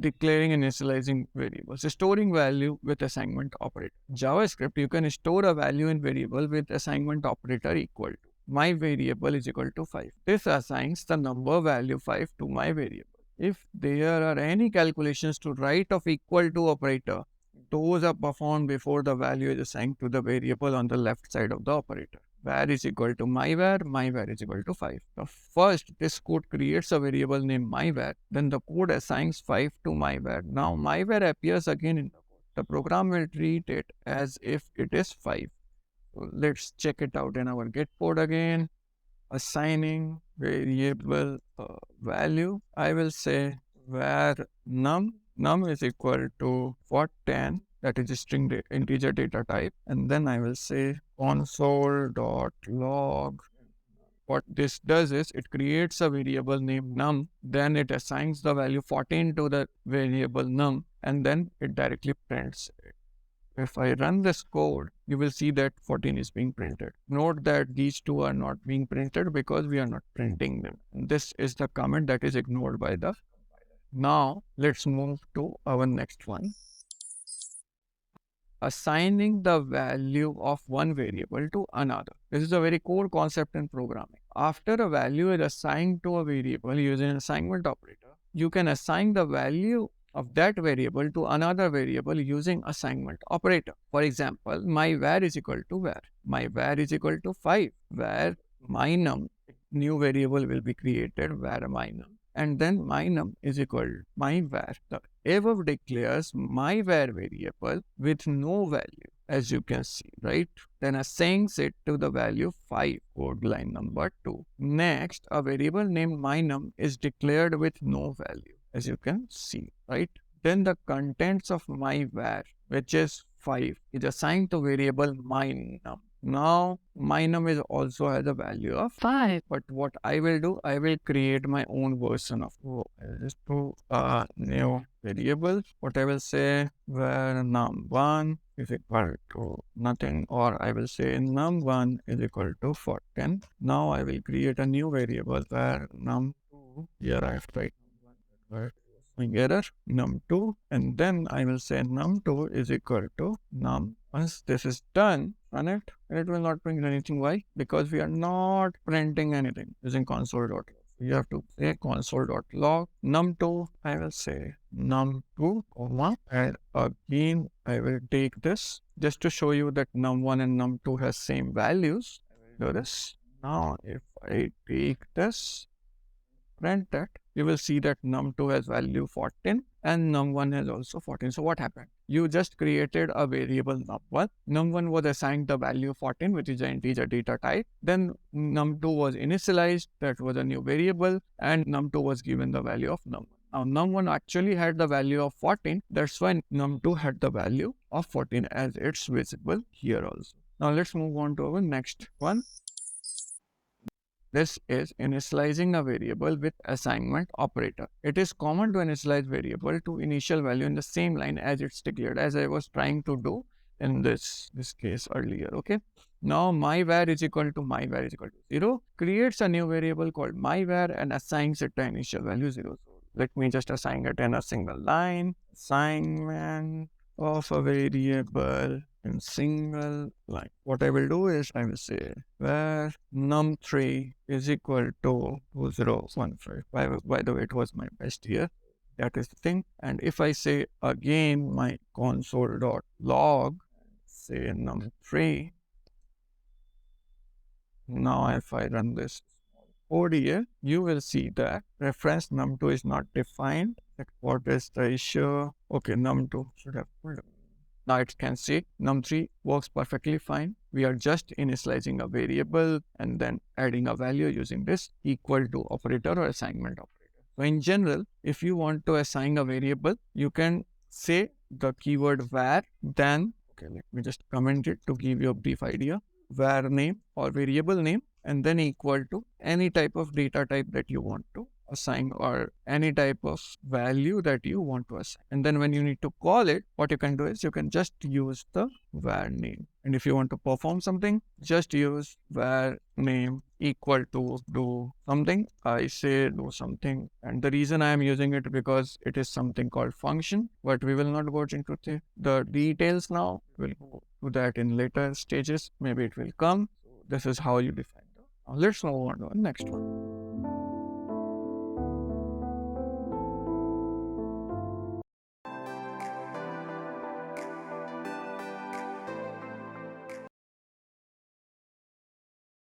declaring and initializing variables, storing value with assignment operator. JavaScript, you can store a value in variable with assignment operator equal to my variable is equal to 5. This assigns the number value 5 to my variable. If there are any calculations to right of equal to operator, those are performed before the value is assigned to the variable on the left side of the operator. Var is equal to my var is equal to 5. So first, this code creates a variable named myvar, then the code assigns 5 to myvar. Now myvar appears again in the code. The program will treat it as if it is 5. So let's check it out in our Gitpod again. Assigning variable value. I will say var num is equal to for 10, that is a string integer data type, and then I will say console.log. What this does is it creates a variable named num, then it assigns the value 14 to the variable num, and then it directly prints it. If I run this code, you will see that 14 is being printed. Note that these two are not being printed because we are not printing them. This is the comment that is ignored by the compiler. Now, let's move to our next one. Assigning the value of one variable to another. This is a very core concept in programming. After a value is assigned to a variable using an assignment operator, you can assign the value of that variable to another variable using assignment operator. For example, my var is equal to var. My var is equal to 5, where my num, new variable will be created, var my num, and then my num is equal to my var. The above declares my var variable with no value, as you can see, right? Then assigns it to the value 5, code line number 2. Next, a variable named my num is declared with no value, as you can see, right? Then the contents of my var, which is 5, is assigned to variable my num. Now, my num is also has a value of 5. But what I will do, I will create my own version of just to a new variable. What I will say, var num1 is equal to nothing, or I will say num1 is equal to 14. Now I will create a new variable var num2. Here I have tried error num2, and then I will say num2 is equal to num. Once this is done, run it, and it will not print anything. Why? Because we are not printing anything using console.log. You have to say console.log num2. I will say num2, and again I will take this just to show you that num1 and num2 has same values. I will do this. Now if I take this, print that, you will see that num2 has value 14 and num1 has also 14. So what happened? You just created a variable num1. Num1 was assigned the value 14, which is an integer data type. Then num2 was initialized, that was a new variable, and num2 was given the value of num1. Now num1 actually had the value of 14. That's why num2 had the value of 14 as it's visible here also. Now let's move on to our next one. This is initializing a variable with assignment operator. It is common to initialize variable to initial value in the same line as it's declared, as I was trying to do in this case earlier. Okay. Now my var is equal to my var is equal to 0. Creates a new variable called my var and assigns it the initial value 0. So let me just assign it in a single line. Assignment of a variable in single line. What I will do is I will say var num3 is equal to 2015. By the way, it was my best here. That is the thing. And if I say again my console.log, say num3. Now if I run this code here, you will see that reference num2 is not defined. What is the issue? Okay, num2 should have pulled up. Now it can see num3 works perfectly fine. We are just initializing a variable and then adding a value using this equal to operator or assignment operator. So in general, if you want to assign a variable, you can say the keyword var, then, okay, let me just comment it to give you a brief idea. Var name or variable name, and then equal to any type of data type that you want to assign or any type of value that you want to assign. And then when you need to call it, what you can do is you can just use the var name. And if you want to perform something, just use var name equal to do something. I say do something. And the reason I am using it because it is something called function, but we will not go into the details now. We'll go to that in later stages. Maybe it will come. This is how you define it. Now let's move on to the next one.